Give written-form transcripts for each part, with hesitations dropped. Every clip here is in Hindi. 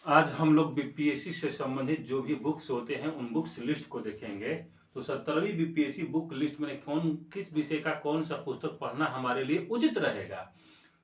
आज हम लोग बीपीएससी से संबंधित जो भी बुक्स होते हैं उन बुक्स लिस्ट को देखेंगे। तो 17वीं बीपीएससी बुक लिस्ट में कौन किस विषय का कौन सा पुस्तक पढ़ना हमारे लिए उचित रहेगा।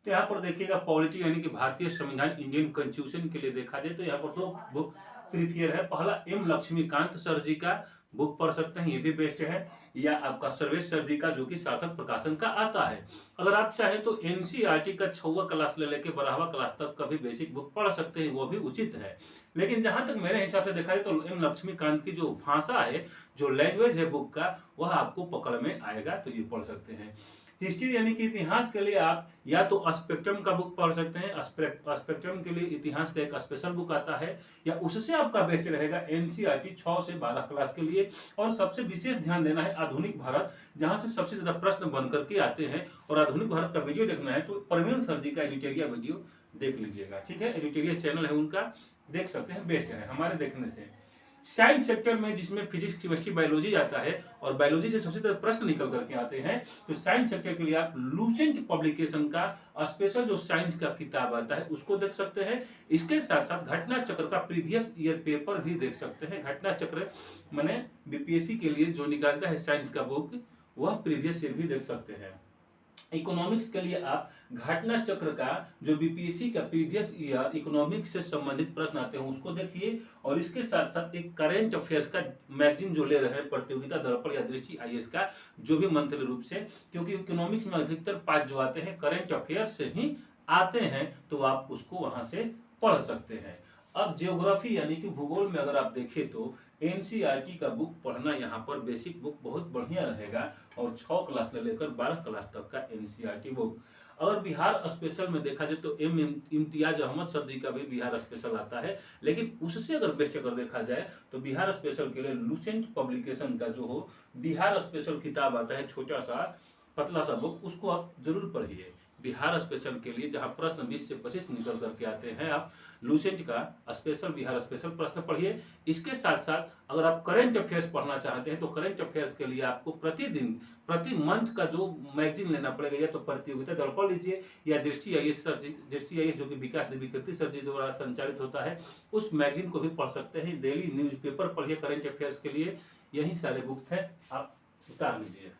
तो यहाँ पर देखिएगा पॉलिटी यानी कि भारतीय संविधान इंडियन कॉन्स्टिट्यूशन के लिए देखा जाए तो यहाँ पर दो बुक प्रीफियर है। पहला एम लक्ष्मीकांत सर जी का बुक पढ़ सकते हैं, ये भी बेस्ट है, या आपका सर्वेश सर जी का जो कि सार्थक प्रकाशन का आता है। अगर आप चाहें तो एनसीईआरटी का 6वां क्लास ले लेके 12वां क्लास तक का भी बेसिक बुक पढ़ सकते हैं, वो भी उचित है। लेकिन जहां तक मेरे हिसाब से देखा जाए तो एम लक्ष्मीकांत की जो भाषा है, जो लैंग्वेज है बुक का, वह आपको पकड़ में आएगा, तो ये पढ़ सकते हैं। हिस्ट्री यानी कि इतिहास के लिए आप या तो स्पेक्ट्रम का बुक पढ़ सकते हैं। स्पेक्ट्रम के लिए इतिहास का एक स्पेशल बुक आता है, या उससे आपका बेस्ट रहेगा एनसीईआरटी 6 से 12 क्लास के लिए। और सबसे विशेष ध्यान देना है आधुनिक भारत, जहां से सबसे ज्यादा प्रश्न बन करके आते हैं। और आधुनिक भारत का वीडियो देखना है तो प्रवीण सर जी का एडिटोरिया वीडियो देख लीजिएगा, ठीक है। एडिटोरिया चैनल है उनका, देख सकते हैं, बेस्ट है हमारे देखने से। साइंस सेक्टर में जिसमें फिजिक्स केमिस्ट्री बायोलॉजी आता है और बायोलॉजी से सबसे ज्यादा प्रश्न निकल करके आते हैं, तो साइंस सेक्टर के लिए आप लूसेंट पब्लिकेशन का स्पेशल जो साइंस का किताब आता है उसको देख सकते हैं। इसके साथ साथ घटना चक्र का प्रीवियस ईयर पेपर भी देख सकते हैं। घटना चक्र माने बीपीएससी के लिए जो निकालता है साइंस का बुक, वह प्रीवियस ईयर भी देख सकते हैं। इकोनॉमिक्स के लिए आप घटना चक्र का जो बीपीएससी का प्रीवियस ईयर इकोनॉमिक्स से संबंधित प्रश्न आते हैं उसको देखिए। और इसके साथ साथ एक करंट अफेयर्स का मैगजीन जो ले रहे हैं प्रतियोगिता दर्पण या दृष्टि आईएएस का, जो भी मंथली रूप से, क्योंकि इकोनॉमिक्स में अधिकतर पाठ जो आते हैं करंट अफेयर्स से ही आते हैं, तो आप उसको वहां से पढ़ सकते हैं। अब ज्योग्राफी यानी कि भूगोल में अगर आप देखें तो एनसीईआरटी का बुक पढ़ना यहाँ पर बेसिक बुक बहुत बढ़िया रहेगा। और 6 क्लास से लेकर 12 क्लास तक का एनसीईआरटी बुक। अगर बिहार स्पेशल में देखा जाए तो इम्तियाज अहमद सर जी का भी बिहार स्पेशल आता है। लेकिन उससे अगर बेस्ट अगर देखा जाए तो बिहार स्पेशल के लिए लूसेंट पब्लिकेशन का जो हो बिहार स्पेशल किताब आता है, छोटा सा पतला सा बुक, उसको आप जरूर पढ़िए बिहार स्पेशल के लिए, जहां प्रश्न 20 से 25 निकल करके आते हैं। आप लूसेंट का स्पेशल बिहार स्पेशल प्रश्न पढ़िए। इसके साथ साथ अगर आप करंट अफेयर्स पढ़ना चाहते हैं तो करंट अफेयर्स के लिए आपको प्रतिदिन प्रति मंथ का जो मैगजीन लेना पड़ेगा, या तो प्रतियोगिता दर्पण लीजिए या दृष्टि आईएएस सर जी, दृष्टि आईएएस जो कि विकास देवी कीर्ति सर जी द्वारा संचालित होता है, उस मैगजीन को भी पढ़ सकते हैं। डेली न्यूज़पेपर पढ़िए करंट अफेयर्स के लिए, यही सारे बुक हैं, आप उतार लीजिए।